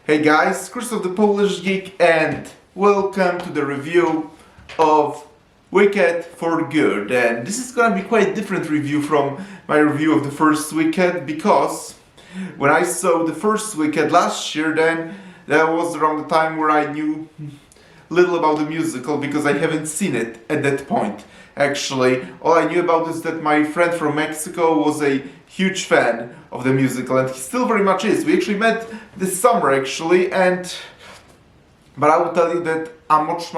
Hey guys, Chris of the Polish Geek, and welcome to the review of Wicked for Good. And this is gonna be quite a different review from my review of the first Wicked, because when I saw the first Wicked last year, then that was around the time where I knew little about the musical, because I haven't seen it at that point. Actually, all I knew about is that my friend from Mexico was a huge fan of the musical, and he still very much is. We actually met this summer, actually, but I will tell you that I'm much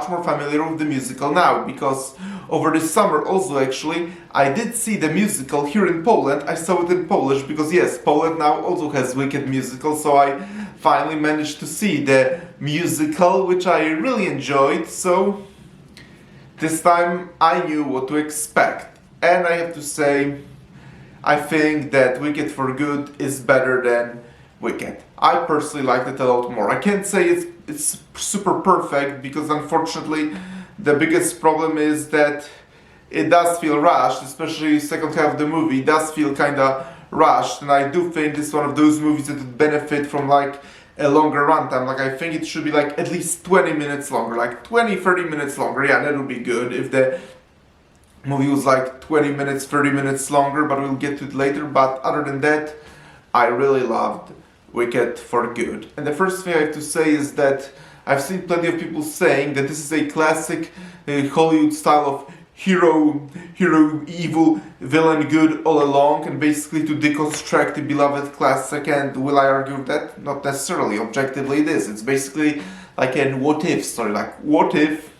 more familiar with the musical now, because over the summer also, actually, I did see the musical here in Poland. I saw it in Polish, because yes, Poland now also has Wicked musical, so I finally managed to see the musical, which I really enjoyed. So this time I knew what to expect, and I have to say, I think that Wicked for Good is better than Wicked. I personally liked it a lot more. I can't say it's super perfect, because unfortunately the biggest problem is that it does feel rushed, especially the second half of the movie. It does feel kinda rushed, and I do think it's one of those movies that would benefit from like a longer runtime. Like, I think it should be like at least 20 minutes longer, like 20-30 minutes longer. Yeah, that would be good if the movie was like 20 minutes, 30 minutes longer, but we'll get to it later. But other than that, I really loved Wicked for Good. And the first thing I have to say is that I've seen plenty of people saying that this is a classic Hollywood style of hero, evil, villain, good all along, and basically to deconstruct the beloved classic. And will I argue with that? Not necessarily. Objectively it is. It's basically like an what if story. Like, what if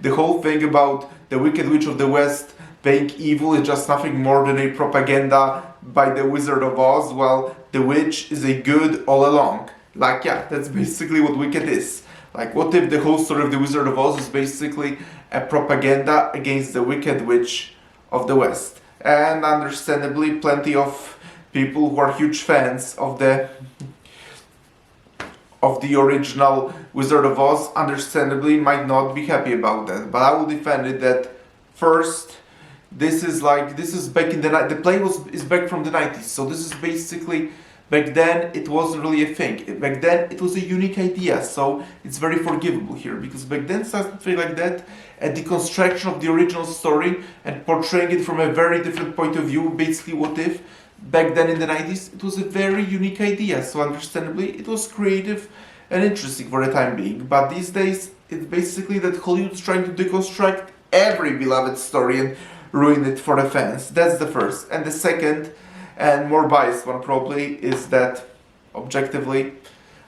the whole thing about the Wicked Witch of the West being evil is just nothing more than a propaganda by the Wizard of Oz, while the witch is a good all along. Like, yeah, that's basically what Wicked is. Like, what if the whole story of the Wizard of Oz is basically a propaganda against the Wicked Witch of the West? And understandably, plenty of people who are huge fans of the original Wizard of Oz, understandably, might not be happy about that. But I will defend it that first, this is back in the play is back from the 90s, so this is basically, back then it wasn't really a thing. Back then it was a unique idea, so it's very forgivable here, because back then something like that, a deconstruction of the original story and portraying it from a very different point of view, basically what if, back then in the 90s, it was a very unique idea, so understandably it was creative and interesting for the time being. But these days, it's basically that Hollywood's trying to deconstruct every beloved story and ruin it for the fans. That's the first. And the second, and more biased one probably, is that objectively,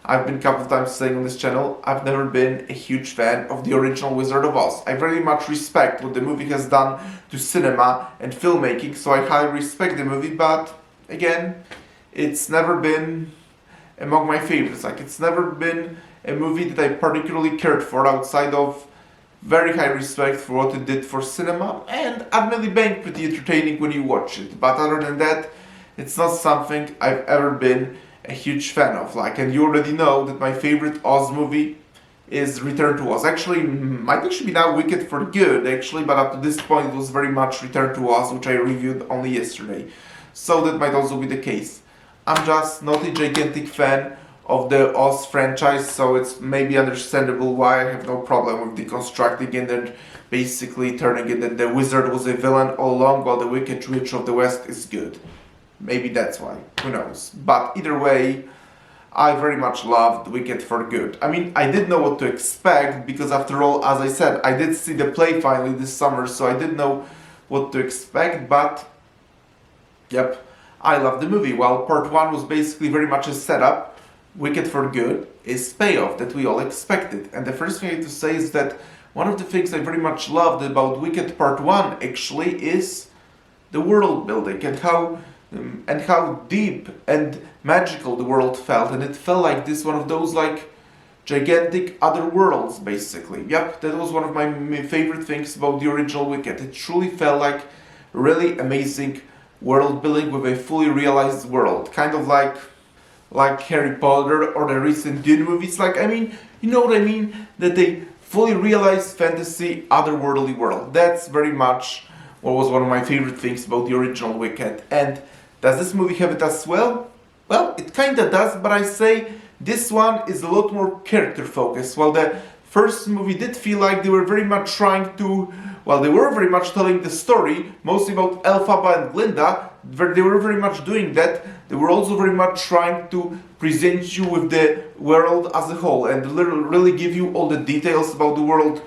I've been a couple of times saying on this channel, I've never been a huge fan of the original Wizard of Oz. I very much respect what the movie has done to cinema and filmmaking, so I highly respect the movie, but again, it's never been among my favorites. Like, it's never been a movie that I particularly cared for, outside of very high respect for what it did for cinema, and admittedly being pretty entertaining when you watch it. But other than that, it's not something I've ever been a huge fan of. Like, and you already know that my favorite Oz movie is Return to Oz. Actually, might actually be now Wicked for Good, actually, but up to this point it was very much Return to Oz, which I reviewed only yesterday. So that might also be the case. I'm just not a gigantic fan of the Oz franchise, so it's maybe understandable why I have no problem with deconstructing it and basically turning it that the wizard was a villain all along, while the Wicked Witch of the West is good. Maybe that's why, who knows. But either way, I very much loved Wicked for Good. I mean, I did know what to expect, because after all, as I said, I did see the play finally this summer, so I did know what to expect, but yep, I loved the movie. While part 1 was basically very much a setup, Wicked for Good is Payoff that we all expected. And the first thing I have to say is that one of the things I very much loved about Wicked Part 1 actually is the world building, and how deep and magical the world felt. And it felt like this one of those like gigantic other worlds, basically. Yep, that was one of my favorite things about the original Wicked. It truly felt like really amazing world building with a fully realized world, kind of like Harry Potter or the recent Dune movies. Like, I mean, you know what I mean? That they fully realized fantasy, otherworldly world. That's very much what was one of my favorite things about the original Wicked. And does this movie have it as well? Well, it kinda does, but I say This one is a lot more character focused. While the first movie did feel like they were very much trying to, well, they were very much telling the story, mostly about Elphaba and Glinda. They were very much doing that. They were also very much trying to present you with the world as a whole and really give you all the details about the world,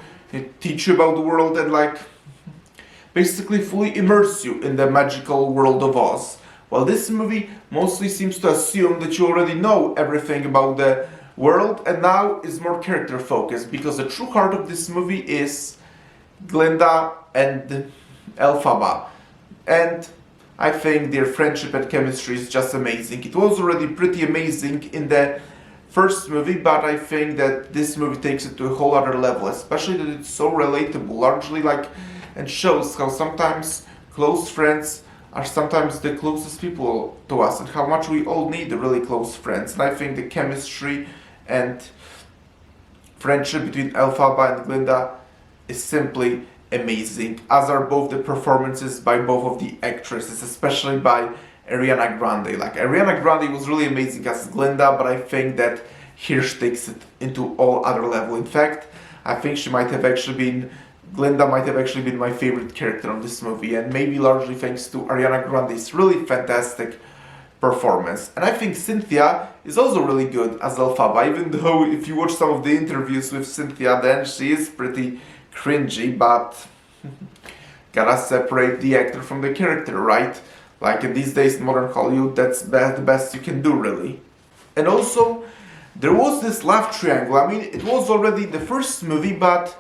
teach you about the world, and like basically fully immerse you in the magical world of Oz. While this movie mostly seems to assume that you already know everything about the world and now is more character focused, because the true heart of this movie is Glinda and Elphaba. And I think their friendship and chemistry is just amazing. It was already pretty amazing in the first movie, but I think that this movie takes it to a whole other level, especially that it's so relatable, largely like, and shows how sometimes close friends are sometimes the closest people to us and how much we all need really close friends. And I think the chemistry and friendship between Elphaba and Glinda is simply amazing, as are both the performances by both of the actresses, especially by Ariana Grande. Like, Ariana Grande was really amazing as Glinda, but I think that here she takes it into all other level. In fact, I think Glinda might have actually been my favorite character on this movie, and maybe largely thanks to Ariana Grande's really fantastic performance. And I think Cynthia is also really good as Elphaba, even though if you watch some of the interviews with Cynthia, then she is pretty cringy, but gotta separate the actor from the character, right? Like in these days in modern Hollywood, that's the best you can do, really. And also, there was this love triangle. I mean, it was already the first movie, but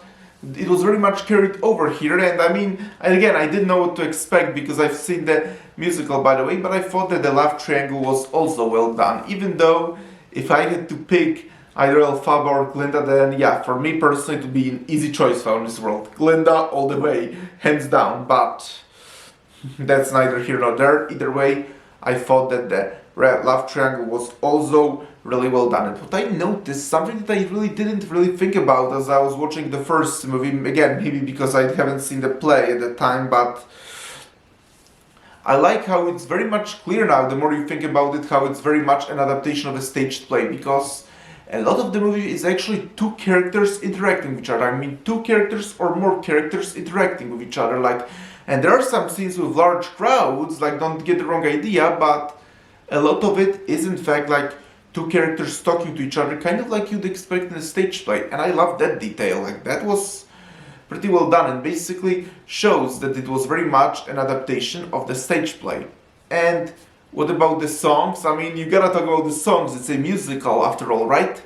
it was very much carried over here. And I mean, and again, I didn't know what to expect because I've seen the musical, by the way, but I thought that the love triangle was also well done. Even though, if I had to pick either Elphaba or Glinda, then yeah, for me personally, it would be an easy choice for this world. Glinda all the way, hands down, but that's neither here nor there. Either way, I thought that the love triangle was also really well done. And what I noticed, something that I really didn't really think about as I was watching the first movie, again, maybe because I haven't seen the play at the time, but I like how it's very much clear now, the more you think about it, how it's very much an adaptation of a staged play, because a lot of the movie is actually two characters interacting with each other. I mean, two characters or more characters interacting with each other. Like, and there are some scenes with large crowds, like, don't get the wrong idea, but a lot of it is in fact like two characters talking to each other, kind of like you'd expect in a stage play. And I love that detail. Like, that was pretty well done and basically shows that it was very much an adaptation of the stage play. And what about the songs? I mean, you gotta talk about the songs. It's a musical after all, right?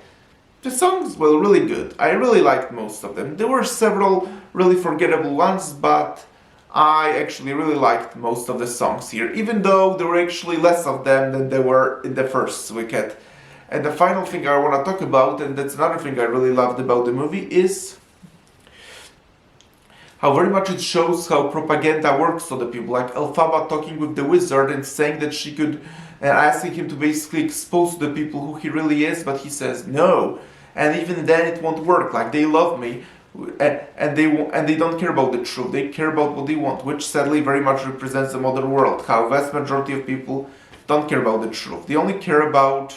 The songs were really good. I really liked most of them. There were several really forgettable ones, but I actually really liked most of the songs here, even though there were actually less of them than there were in the first Wicked. And the final thing I want to talk about, and that's another thing I really loved about the movie, is how very much it shows how propaganda works for the people. Like Elphaba talking with the wizard and saying that she could, and asking him to basically expose to the people who he really is, but he says no. And even then it won't work. Like, they love me, and they don't care about the truth. They care about what they want, which sadly very much represents the modern world. How vast majority of people don't care about the truth. They only care about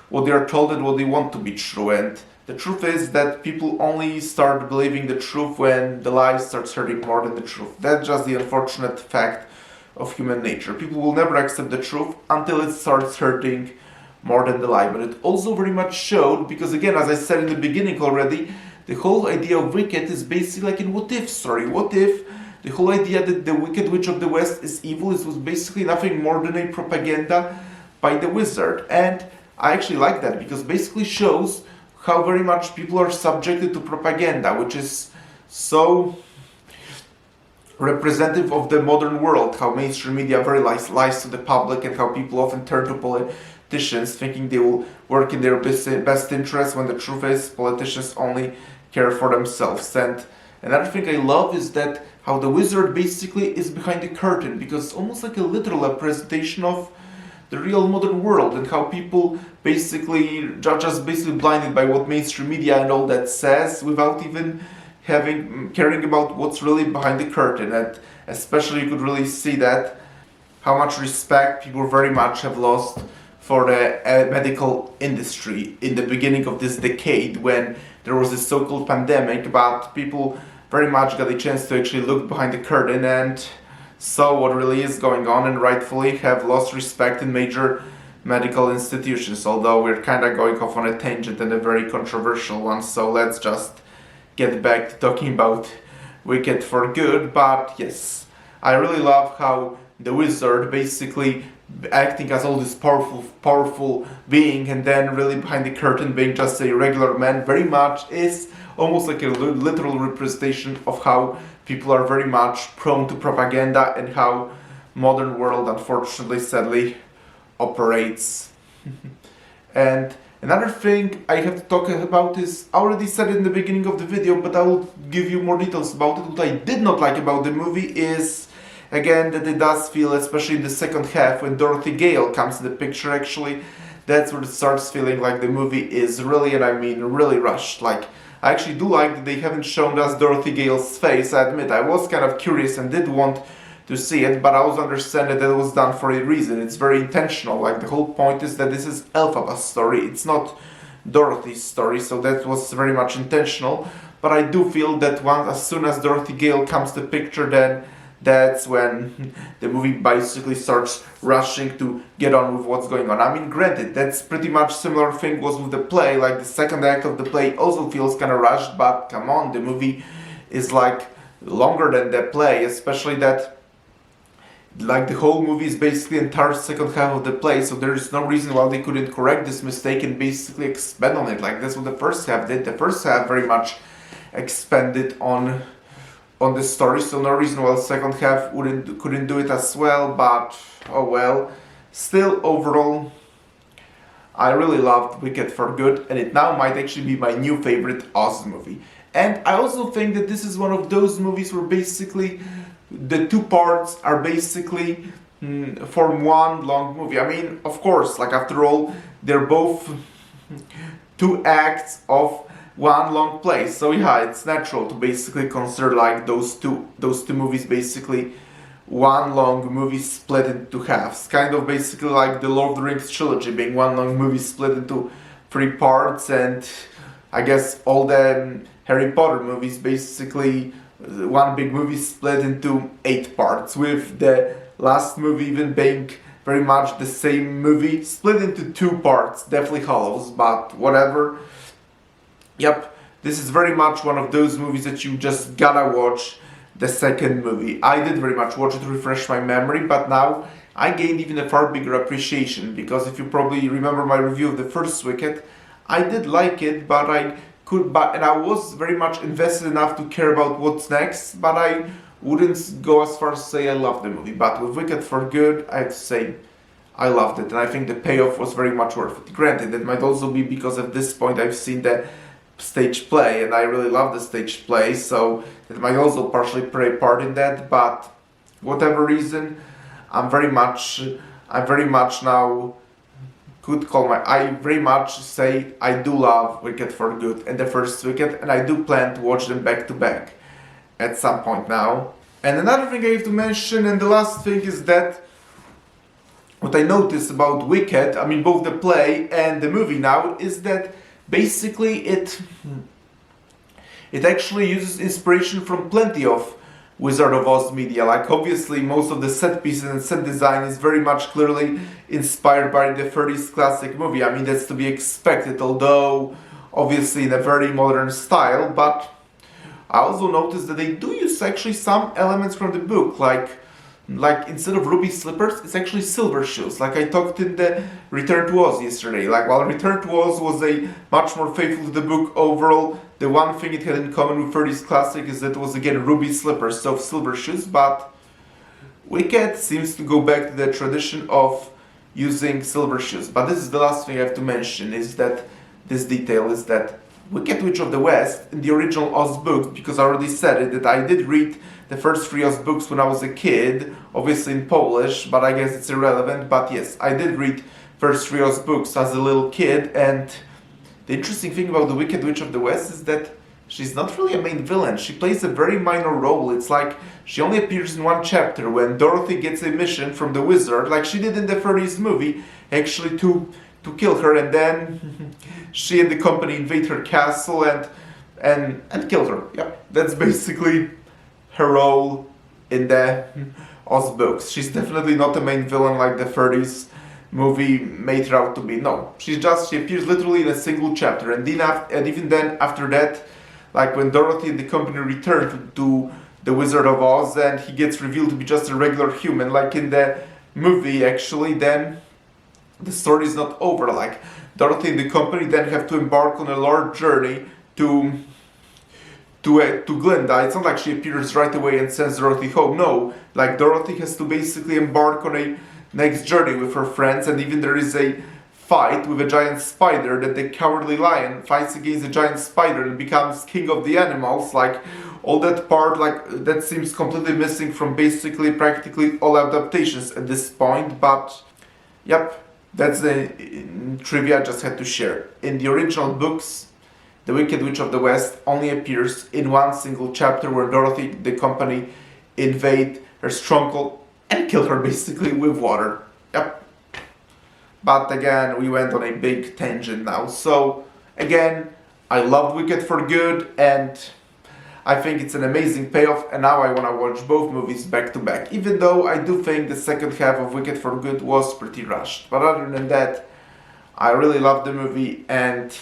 what they are told and what they want to be true. And the truth is that people only start believing the truth when the lie starts hurting more than the truth. That's just the unfortunate fact of human nature. People will never accept the truth until it starts hurting more than the lie. But it also very much showed, because again, as I said in the beginning already, the whole idea of Wicked is basically like a what-if story. What if the whole idea that the Wicked Witch of the West is evil was basically nothing more than a propaganda by the wizard. And I actually like that, because basically shows how very much people are subjected to propaganda, which is so representative of the modern world, how mainstream media very lies to the public, and how people often turn to politicians thinking they will work in their best interest, when the truth is politicians only care for themselves. And another thing I love is that how the wizard basically is behind the curtain, because it's almost like a literal representation of the real modern world, and how people basically just basically blinded by what mainstream media and all that says, without even caring about what's really behind the curtain. And especially you could really see that how much respect people very much have lost for the medical industry in the beginning of this decade when there was this so-called pandemic, but people very much got a chance to actually look behind the curtain and saw what really is going on, and rightfully have lost respect in major medical institutions, although we're kind of going off on a tangent and a very controversial one, so let's just get back to talking about Wicked for good. But yes, I really love how the wizard basically acting as all this powerful being, and then really behind the curtain being just a regular man, very much is almost like a literal representation of how people are very much prone to propaganda and how modern world, unfortunately, sadly, operates. And another thing I have to talk about is, I already said it in the beginning of the video, but I will give you more details about it. What I did not like about the movie is, again, that it does feel, especially in the second half, when Dorothy Gale comes in the picture, actually, that's where it starts feeling like the movie is really, and I mean really rushed. Like, I actually do like that they haven't shown us Dorothy Gale's face. I admit, I was kind of curious and did want to see it, but I also understand that it was done for a reason. It's very intentional. Like, the whole point is that this is Elphaba's story. It's not Dorothy's story, so that was very much intentional. But I do feel that as soon as Dorothy Gale comes to picture, then that's when the movie basically starts rushing to get on with what's going on. I mean, granted, that's pretty much similar thing was with the play. Like, the second act of the play also feels kind of rushed, but come on, the movie is like longer than the play, especially that like the whole movie is basically the entire second half of the play, so there is no reason why they couldn't correct this mistake and basically expand on it. Like, that's what the first half did. The first half very much expanded on the story, so no reason why the second half couldn't do it as well, but oh well. Still, overall, I really loved Wicked for good, and it now might actually be my new favorite Oz movie. And I also think that this is one of those movies where basically the two parts are basically form one long movie. I mean, of course, like, after all, they're both two acts of one long play, so yeah, it's natural to basically consider like those two movies basically one long movie split into halves, kind of basically like the Lord of the Rings trilogy being one long movie split into 3 parts, and I guess all the Harry Potter movies basically one big movie split into 8 parts, with the last movie even being very much the same movie split into 2 parts, Deathly Hallows, but whatever. Yep, this is very much one of those movies that you just gotta watch the second movie. I did very much watch it to refresh my memory, but now I gained even a far bigger appreciation, because if you probably remember my review of the first Wicked, I did like it, but I was very much invested enough to care about what's next, but I wouldn't go as far as to say I loved the movie. But with Wicked for Good, I have to say I loved it, and I think the payoff was very much worth it. Granted, it might also be because at this point I've seen the stage play, and I really love the stage play, so it might also partially play a part in that, but whatever reason, I very much now I very much say I do love Wicked for Good and the first Wicked, and I do plan to watch them back to back at some point now. And another thing I have to mention, and the last thing, is that what I noticed about Wicked, I mean both the play and the movie now, is that basically it actually uses inspiration from plenty of Wizard of Oz media. Like, obviously most of the set pieces and set design is very much clearly inspired by the 30s classic movie. I mean, that's to be expected, although obviously in a very modern style. But I also noticed that they do use actually some elements from the book, like instead of ruby slippers, it's actually silver shoes. Like I talked in the Return to Oz yesterday. Like, while Return to Oz was a much more faithful to the book overall, the one thing it had in common with 30s classic is that it was again ruby slippers, so silver shoes. But Wicked seems to go back to the tradition of using silver shoes. But this is the last thing I have to mention, is that this detail is that Wicked Witch of the West, in the original Oz books, because I already said it, that I did read the first 3 Oz books when I was a kid, obviously in Polish, but I guess it's irrelevant. But yes, I did read first 3 Oz books as a little kid, and the interesting thing about the Wicked Witch of the West is that she's not really a main villain. She plays a very minor role. It's like she only appears in one chapter when Dorothy gets a mission from the wizard, like she did in the 30s movie, actually to kill her, and then she and the company invade her castle and kill her. Yeah, that's basically her role in the Oz books. She's definitely not the main villain like the 30s movie made her out to be. No, she appears literally in a single chapter, and even then after that, like when Dorothy and the company return to the Wizard of Oz, and he gets revealed to be just a regular human, like in the movie actually, then the story is not over. Like Dorothy and the company then have to embark on a large journey to Glinda. It's not like she appears right away and sends Dorothy home. No, like Dorothy has to basically embark on a next journey with her friends, and even there is a fight with a giant spider that the cowardly lion fights against a giant spider and becomes king of the animals. Like all that part, like that seems completely missing from basically practically all adaptations at this point. But yep, that's the trivia I just had to share. In the original books, the Wicked Witch of the West only appears in one single chapter where Dorothy, the company, invade her stronghold and kill her basically with water. Yep. But again, we went on a big tangent now. So again, I loved Wicked for Good, and I think it's an amazing payoff, and now I want to watch both movies back to back, even though I do think the second half of Wicked for Good was pretty rushed. But other than that, I really loved the movie, and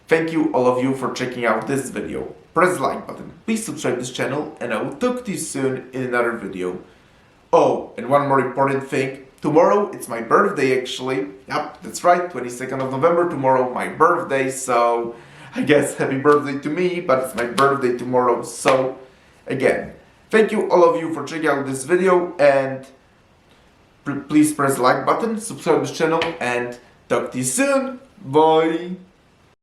thank you all of you for checking out this video. Press the like button, please subscribe to this channel, and I will talk to you soon in another video. Oh, and one more important thing. Tomorrow, it's my birthday actually. Yep, that's right, 22nd of November, tomorrow my birthday, so I guess happy birthday to me, but it's my birthday tomorrow. So again, thank you all of you for checking out this video, and please press the like button, subscribe to this channel, and talk to you soon. Bye!